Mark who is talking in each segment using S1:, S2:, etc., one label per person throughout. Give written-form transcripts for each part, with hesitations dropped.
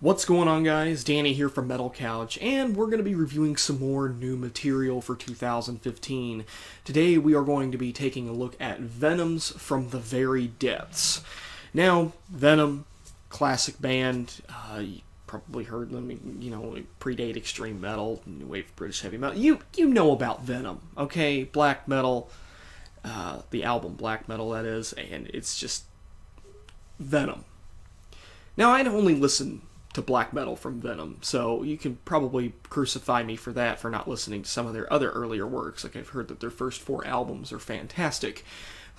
S1: What's going on, guys? Danny here from Metal Couch, and we're going to be reviewing some more new material for 2015. Today we are going to be taking a look at Venom's From the Very Depths. Now, Venom, classic band, you probably heard them, predate extreme metal, new wave British heavy metal. You know about Venom, okay? Black metal, the album Black Metal, that is, and it's just Venom. Now, I'd only listen to black metal from Venom, so you can probably crucify me for that, for not listening to some of their other earlier works. Like, I've heard that their first 4 albums are fantastic,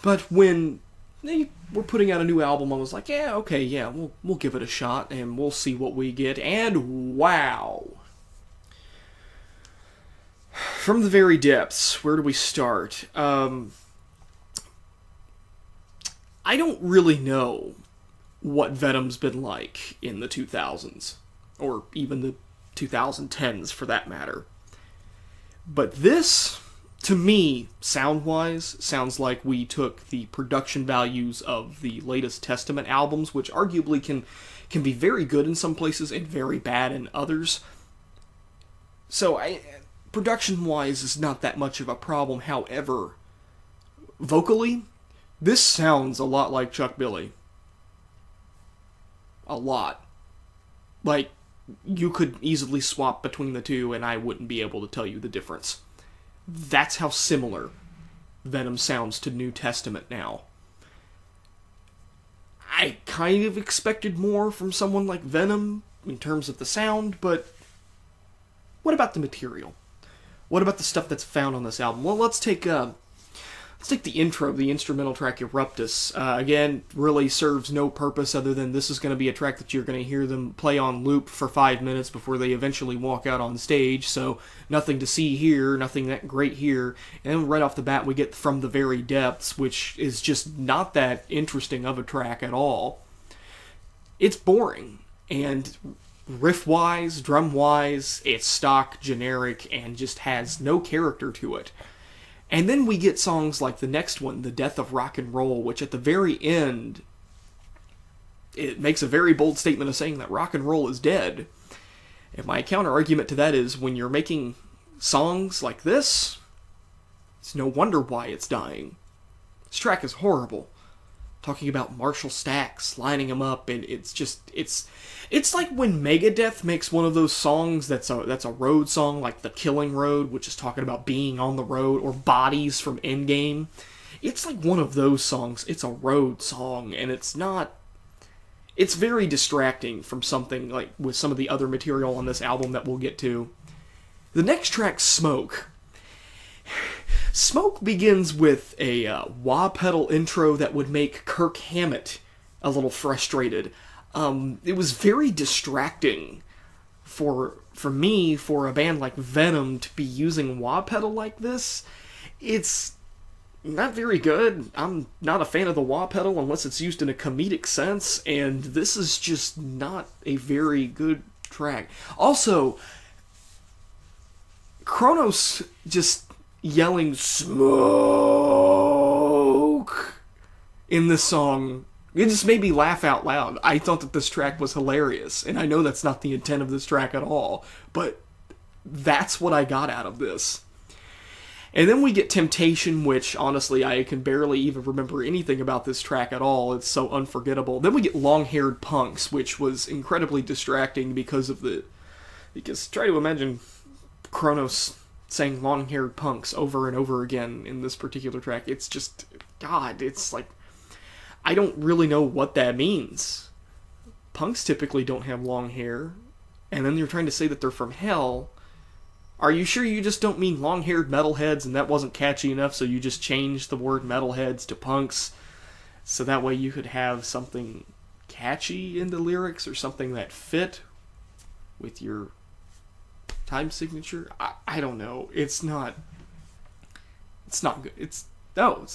S1: but when they were putting out a new album, I was like, yeah, okay, yeah, we'll give it a shot, and we'll see what we get, and wow! From the Very Depths, where do we start? I don't really know what Venom's been like in the 2000s, or even the 2010s for that matter. But this, to me, sound-wise, sounds like we took the production values of the latest Testament albums, which arguably can be very good in some places and very bad in others. So, production-wise is not that much of a problem. However, vocally, this sounds a lot like Chuck Billy. A lot. Like, you could easily swap between the two and I wouldn't be able to tell you the difference. That's how similar Venom sounds to New Testament now. I kind of expected more from someone like Venom in terms of the sound, but what about the material? What about the stuff that's found on this album? Well, let's take the intro, the instrumental track Eruptus. Again, really serves no purpose other than this is going to be a track that you're going to hear them play on loop for 5 minutes before they eventually walk out on stage, so nothing to see here, nothing that great here. And right off the bat we get From the Very Depths, which is just not that interesting of a track at all. It's boring, and riff-wise, drum-wise, it's stock, generic, and just has no character to it. And then we get songs like the next one, The Death of Rock and Roll, which at the very end, it makes a very bold statement of saying that rock and roll is dead. And my counter-argument to that is, when you're making songs like this, it's no wonder why it's dying. This track is horrible. Talking about Marshall Stacks, lining them up, and it's just, it's like when Megadeth makes one of those songs that's a road song, like The Killing Road, which is talking about being on the road, or Bodies from Endgame. It's like one of those songs. It's a road song, and it's not, it's very distracting from something like with some of the other material on this album that we'll get to. The next track, Smoke. Smoke begins with a wah pedal intro that would make Kirk Hammett a little frustrated. It was very distracting for me, for a band like Venom, to be using wah pedal like this. It's not very good. I'm not a fan of the wah pedal unless it's used in a comedic sense, and this is just not a very good track. Also, Kronos just yelling "smoke" in this song, it just made me laugh out loud. I thought that this track was hilarious, and I know that's not the intent of this track at all, but that's what I got out of this. And then we get Temptation, which, honestly, I can barely even remember anything about this track at all. It's so unforgettable. Then we get Long-Haired Punks, which was incredibly distracting because try to imagine Kronos saying long-haired punks over and over again in this particular track. It's just, God, it's like, I don't really know what that means. Punks typically don't have long hair, and then you're trying to say that they're from hell. Are you sure you just don't mean long-haired metalheads and that wasn't catchy enough, so you just changed the word metalheads to punks, so that way you could have something catchy in the lyrics, or something that fit with your time signature? I don't know. It's not good. It's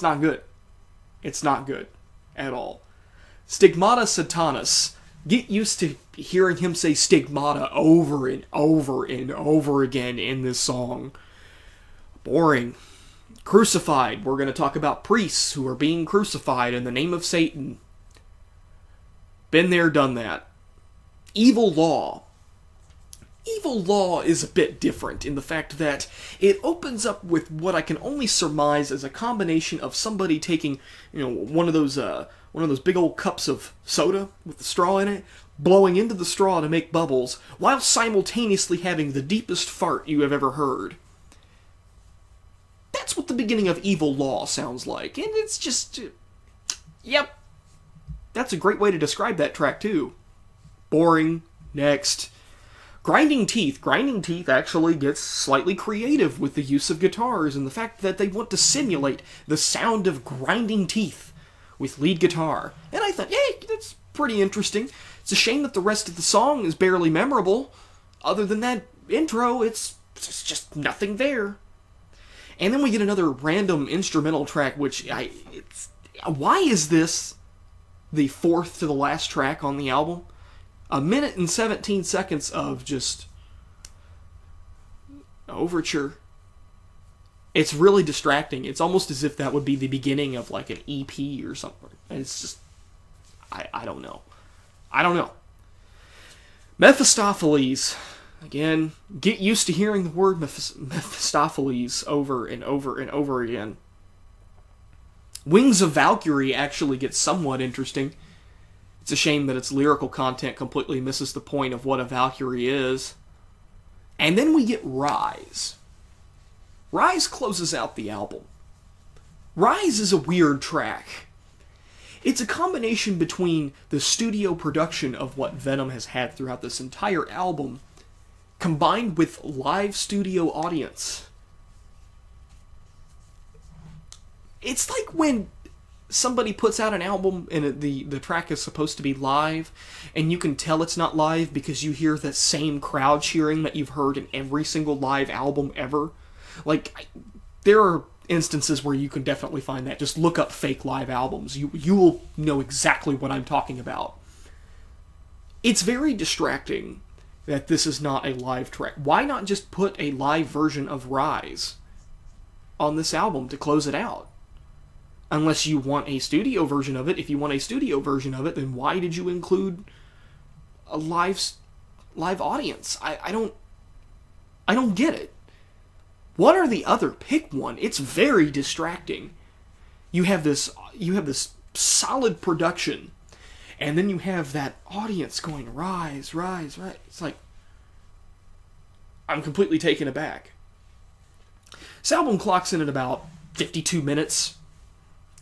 S1: not good. It's not good at all. Stigmata Satanas. Get used to hearing him say stigmata over and over and over again in this song. Boring. Crucified. We're going to talk about priests who are being crucified in the name of Satan. Been there, done that. Evil Law. Evil Law is a bit different in the fact that it opens up with what I can only surmise as a combination of somebody taking, one of those big old cups of soda with the straw in it, blowing into the straw to make bubbles, while simultaneously having the deepest fart you have ever heard. That's what the beginning of Evil Law sounds like, and it's just... Yep. That's a great way to describe that track, too. Boring. Next. Grinding Teeth. Grinding Teeth actually gets slightly creative with the use of guitars and the fact that they want to simulate the sound of grinding teeth with lead guitar. And I thought, hey, that's pretty interesting. It's a shame that the rest of the song is barely memorable. Other than that intro, it's just nothing there. And then we get another random instrumental track, which why is this the fourth to the last track on the album? 1 minute and 17 seconds of just overture. It's really distracting. It's almost as if that would be the beginning of like an EP or something. And it's just, I don't know. I don't know. Mephistopheles. Again, get used to hearing the word Mephistopheles over and over and over again. Wings of Valkyrie actually gets somewhat interesting. It's a shame that its lyrical content completely misses the point of what a Valkyrie is. And then we get Rise. Rise closes out the album. Rise is a weird track. It's a combination between the studio production of what Venom has had throughout this entire album, combined with live studio audience. It's like when somebody puts out an album and the track is supposed to be live, and you can tell it's not live because you hear that same crowd cheering that you've heard in every single live album ever. Like, there are instances where you can definitely find that. Just look up fake live albums. You will know exactly what I'm talking about. It's very distracting that this is not a live track. Why not just put a live version of Rise on this album to close it out? Unless you want a studio version of it. If you want a studio version of it, then why did you include a live audience? I don't get it. One or the other. Pick one. It's very distracting. You have this solid production, and then you have that audience going Rise, Rise, Rise. It's like, I'm completely taken aback. This album clocks in at about 52 minutes.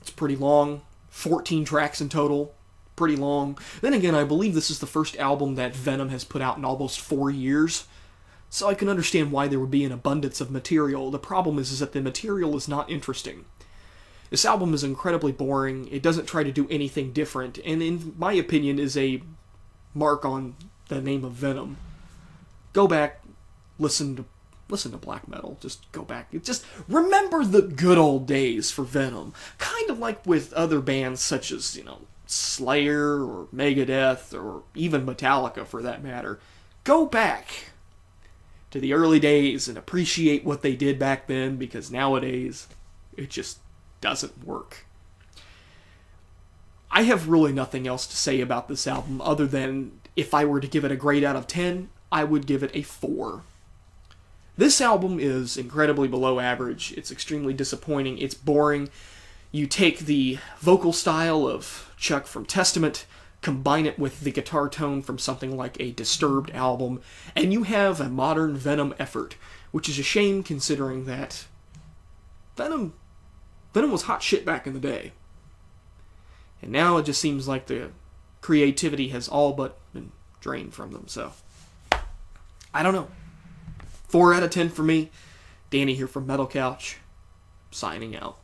S1: It's pretty long. 14 tracks in total. Pretty long. Then again, I believe this is the first album that Venom has put out in almost 4 years. So I can understand why there would be an abundance of material. The problem is that the material is not interesting. This album is incredibly boring. It doesn't try to do anything different. And in my opinion is a mark on the name of Venom. Go back. Listen to black metal. Just go back. Just remember the good old days for Venom. Kind of like with other bands such as, Slayer or Megadeth or even Metallica for that matter. Go back to the early days and appreciate what they did back then, because nowadays it just doesn't work. I have really nothing else to say about this album other than if I were to give it a grade out of 10, I would give it a 4. This album is incredibly below average. It's extremely disappointing. It's boring. You take the vocal style of Chuck from Testament, combine it with the guitar tone from something like a Disturbed album, and you have a modern Venom effort, which is a shame considering that Venom was hot shit back in the day. And now it just seems like the creativity has all but been drained from them, so I don't know. 4 out of 10 for me. Danny here from Metal Couch, signing out.